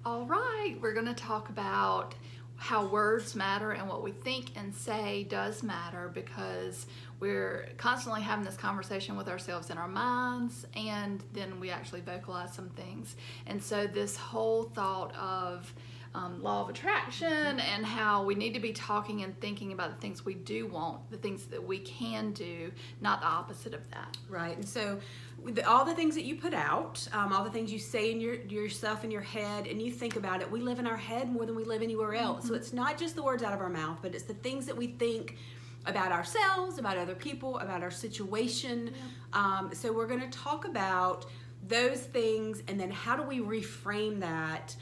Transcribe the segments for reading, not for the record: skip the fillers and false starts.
All right, we're going to talk about how words matter and what we think and say does matter, because we're constantly having this conversation with ourselves in our minds, and then we actually vocalize some things. And so this whole thought of law of attraction and how we need to be talking and thinking about the things we do want, the things that we can do, not the opposite of that. Right. And so all the things that you put out, all the things you say in yourself in your head, and you think about it, we live in our head more than we live anywhere else. So it's not just the words out of our mouth, but it's the things that we think about ourselves, about other people, about our situation. So we're going to talk about those things, and then how do we reframe that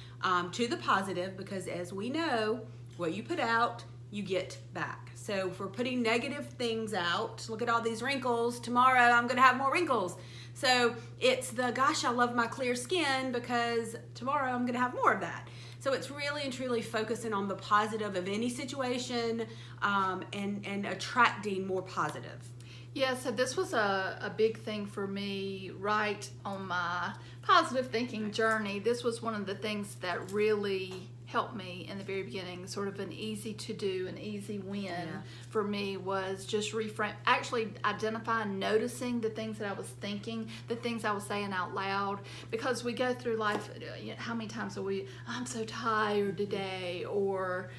to the positive, because as we know, what you put out, you get back. So if we're putting negative things out, look at all these wrinkles, tomorrow I'm going to have more wrinkles. So it's the, gosh, I love my clear skin, because tomorrow I'm going to have more of that. So it's really and truly focusing on the positive of any situation, and attracting more positive. Yeah, so this was a big thing for me right on my positive thinking journey. This was one of the things that really helped me in the very beginning. Sort of an easy to do, an easy win for me was just reframe, actually identifying, noticing the things that I was thinking, the things I was saying out loud. Because we go through life, how many times are we, I'm so tired today, or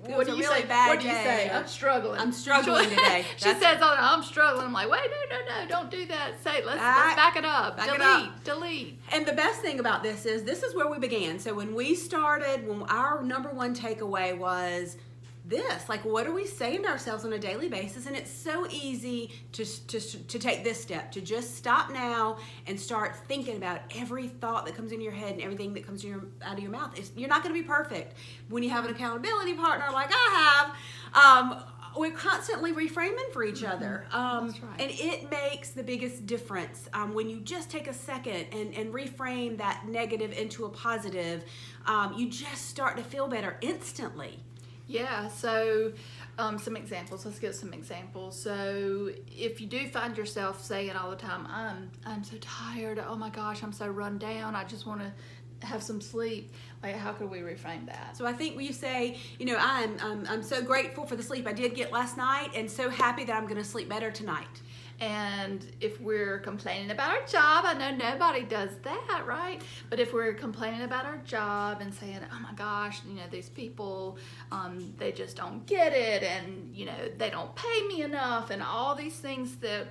what do you say? What do you say? I'm struggling. I'm struggling today. She says, "Oh, I'm struggling." I'm like, "Wait, no, don't do that. Say, let's back it up. Delete." And the best thing about this is where we began. So when we started, when our number one takeaway was this, like, what are we saying to ourselves on a daily basis? And it's so easy to take this step, to just stop now and start thinking about every thought that comes in your head and everything that comes out of your mouth. You're not going to be perfect. When you have an accountability partner like I have, we're constantly reframing for each other. That's right. And it makes the biggest difference when you just take a second and reframe that negative into a positive. You just start to feel better instantly. Yeah, so some examples. Let's get some examples. So if you do find yourself saying all the time, I'm so tired, oh my gosh, I'm so run down, I just want to have some sleep, like, how could we reframe that? So I think when you say, I'm so grateful for the sleep I did get last night, and so happy that I'm going to sleep better tonight. And if we're complaining about our job, I know nobody does that, right? But if we're complaining about our job and saying, oh my gosh, these people, they just don't get it, and, they don't pay me enough, and all these things that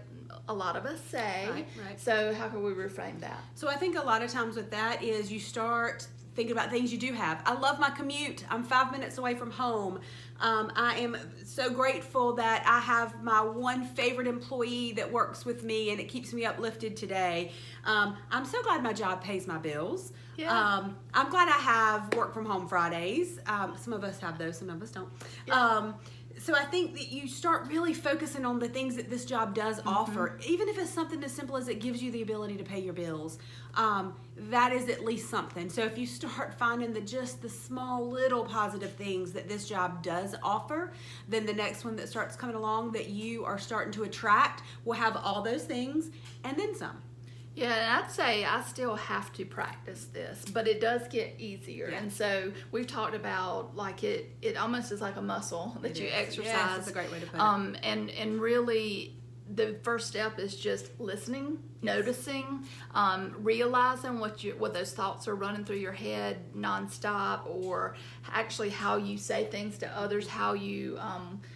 a lot of us say. Right. So how can we reframe that? So I think a lot of times with that is you start thinking about things you do have. I love my commute. I'm 5 minutes away from home. I am so grateful that I have my one favorite employee that works with me, and it keeps me uplifted today. I'm so glad my job pays my bills. Yeah. I'm glad I have work from home Fridays. Some of us have those, some of us don't. Yeah. So I think that you start really focusing on the things that this job does offer, even if it's something as simple as it gives you the ability to pay your bills. That is at least something. So if you start finding just the small little positive things that this job does offer, then the next one that starts coming along that you are starting to attract will have all those things and then some. Yeah, and I'd say I still have to practice this, but it does get easier. Yeah. And so we've talked about, like, it almost is like a muscle that you exercise. Yes, that's a great way to put it. And really, the first step is just listening, noticing, realizing what those thoughts are running through your head nonstop, or actually how you say things to others, how you,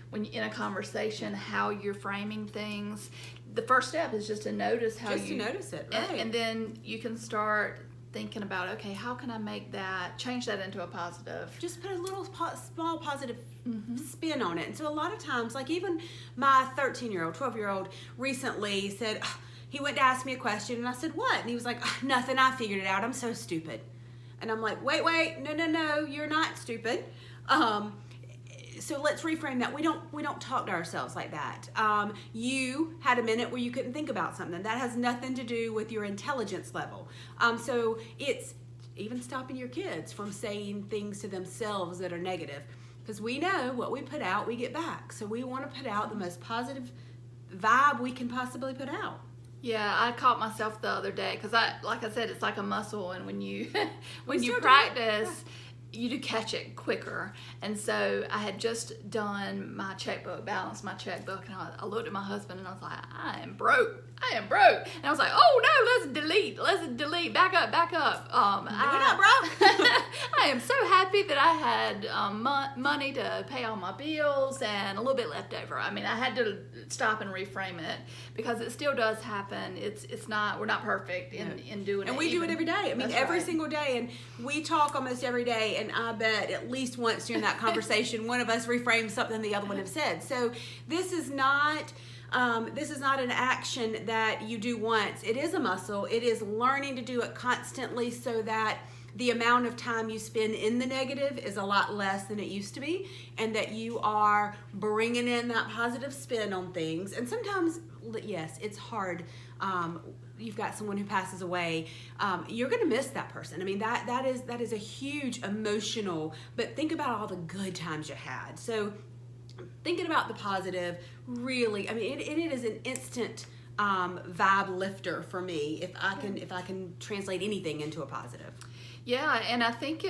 when you're in a conversation, how you're framing things. The first step is just to notice how to notice it, right? And then you can start thinking about, okay, how can I change that into a positive? Just put a little small positive spin on it. And so a lot of times, like even my 13-year-old, 12-year-old recently said, he went to ask me a question, and I said, what? And he was like, nothing, I figured it out, I'm so stupid. And I'm like, wait, no, you're not stupid. So let's reframe that. We don't talk to ourselves like that. You had a minute where you couldn't think about something. That has nothing to do with your intelligence level. So it's even stopping your kids from saying things to themselves that are negative. Because we know what we put out, we get back. So we want to put out the most positive vibe we can possibly put out. Yeah, I caught myself the other day because like I said, it's like a muscle, and when you when you still do it. practice, you do catch it quicker. And so I had just done my checkbook, balanced my checkbook, and I looked at my husband and I was like, I am broke. And I was like, oh no, let's delete, back up. We're not broke. I am so happy that I had money to pay all my bills and a little bit left over. I mean, I had to stop and reframe it because it still does happen. It's not, we're not perfect in doing it. And we do it every day. I mean, That's every right. single day. And we talk almost every day. And I bet at least once during that conversation, one of us reframes something the other one have said. So this is not an action that you do once. It is a muscle. It is learning to do it constantly so that the amount of time you spend in the negative is a lot less than it used to be, and that you are bringing in that positive spin on things. And sometimes, yes, it's hard. You've got someone who passes away. You're going to miss that person. I mean, that is a huge emotional, but think about all the good times you had. So thinking about the positive, really, I mean, it is an instant vibe lifter for me if I can translate anything into a positive. Yeah, and I think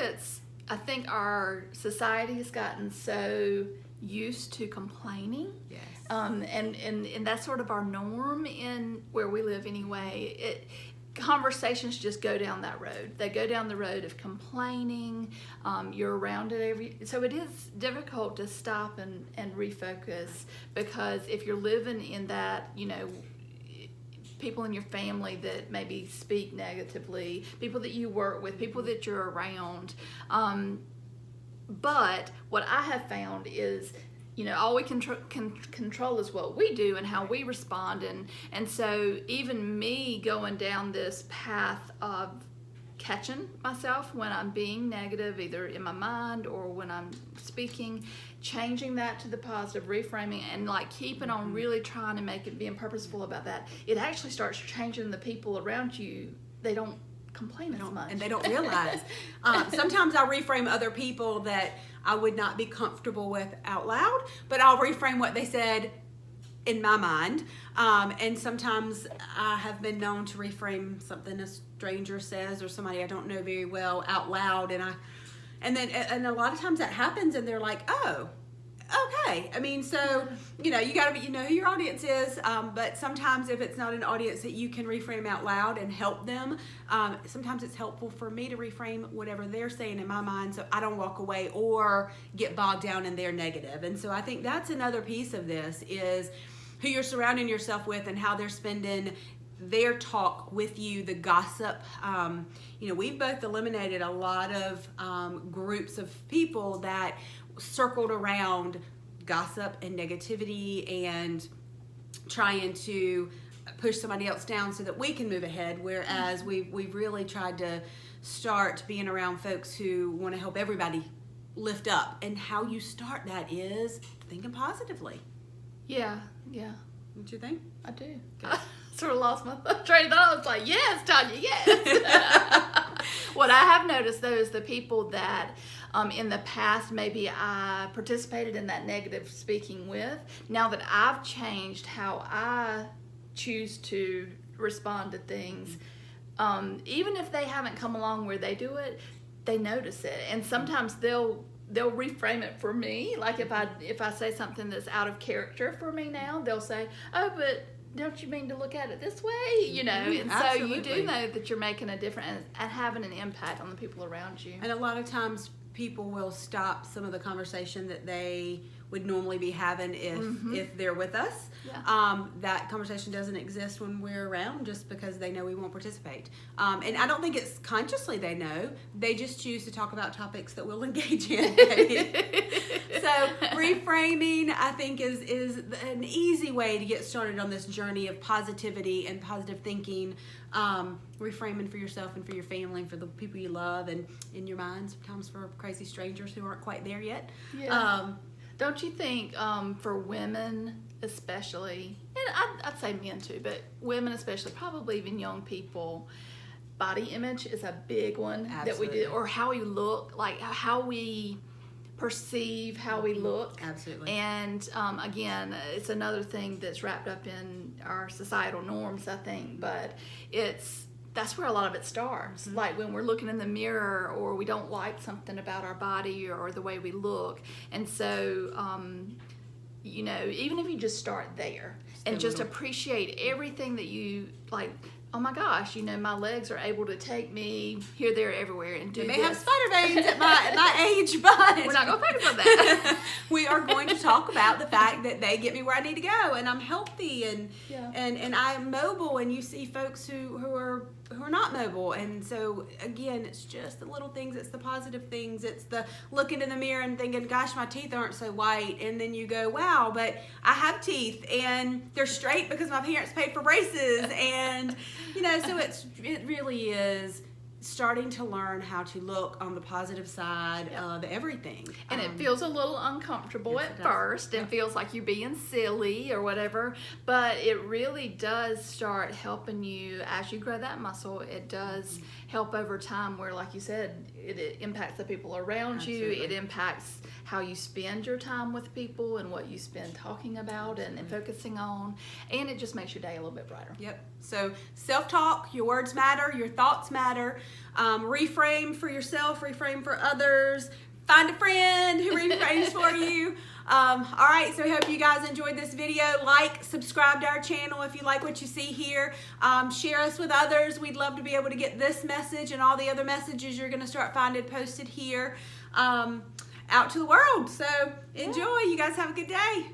our society has gotten so used to complaining. Yes. And that's sort of our norm in where we live anyway. Conversations just go down that road. They go down the road of complaining. You're around it so it is difficult to stop and refocus, because if you're living in that, people in your family that maybe speak negatively, people that you work with, people that you're around. But what I have found is, all we can control is what we do and how we respond. And so even me going down this path of catching myself when I'm being negative, either in my mind or when I'm speaking, changing that to the positive, reframing, and like keeping on really trying to make it, being purposeful about that, it actually starts changing the people around you. They don't complain as much. And they don't realize. Sometimes I'll reframe other people that I would not be comfortable with out loud, but I'll reframe what they said in my mind. And sometimes I have been known to reframe something a stranger says or somebody I don't know very well out loud, and a lot of times that happens and they're like, oh, okay. I mean, so, you gotta be, who your audience is, but sometimes if it's not an audience that you can reframe out loud and help them, sometimes it's helpful for me to reframe whatever they're saying in my mind so I don't walk away or get bogged down in their negative. And so I think that's another piece of this is who you're surrounding yourself with and how they're spending their talk with you, the gossip. We've both eliminated a lot of groups of people that circled around gossip and negativity and trying to push somebody else down so that we can move ahead, whereas we've really tried to start being around folks who want to help everybody lift up. And how you start that is thinking positively. Yeah. Don't you think? I do. I sort of lost my train of thought. I was like, yes, Tanya, yes. What I have noticed, though, is the people that in the past maybe I participated in that negative speaking with, now that I've changed how I choose to respond to things, even if they haven't come along where they do it, they notice it. And sometimes they'll reframe it for me. Like if I say something that's out of character for me now, they'll say, oh, but don't you mean to look at it this way? And Absolutely. so you do know that you're making a difference and having an impact on the people around you. And a lot of times people will stop some of the conversation that they would normally be having if they're with us. Yeah. That conversation doesn't exist when we're around just because they know we won't participate. And I don't think it's consciously they know. They just choose to talk about topics that we'll engage in. So reframing, I think, is an easy way to get started on this journey of positivity and positive thinking. Reframing for yourself and for your family and for the people you love, and in your mind sometimes for crazy strangers who aren't quite there yet. Yeah. Don't you think for women especially, and I'd say men too, but women especially, probably even young people, body image is a big one. Absolutely. That we do, or how we look, like how we perceive how we look. Absolutely. And again, it's another thing that's wrapped up in our societal norms, I think, but that's where a lot of it starts. Like when we're looking in the mirror, or we don't like something about our body or the way we look. And so, even if you just start there and just appreciate everything that you like. Oh my gosh, my legs are able to take me here, there, everywhere, and do They may this. have spider veins at my age, but We're not going to focus on that. we are going to talk about the fact that they get me where I need to go, and I'm healthy, and I'm mobile, and you see folks who are not mobile. And so again, it's just the little things, it's the positive things, it's the looking in the mirror and thinking, gosh, my teeth aren't so white, and then you go, wow, but I have teeth and they're straight because my parents paid for braces. And so it really is starting to learn how to look on the positive side of everything. And it feels a little uncomfortable at first, and feels like you're being silly or whatever, but it really does start helping you as you grow that muscle. It does help over time, where, like you said, it impacts the people around you. It impacts how you spend your time with people and what you spend talking about and focusing on, and it just makes your day a little bit brighter. Yep. So self-talk, your words matter, your thoughts matter. Reframe for yourself, reframe for others. Find a friend who reframes for you. All right, so I hope you guys enjoyed this video. Like, subscribe to our channel if you like what you see here. Share us with others. We'd love to be able to get this message and all the other messages you're going to start finding posted here out to the world. So enjoy. You guys have a good day.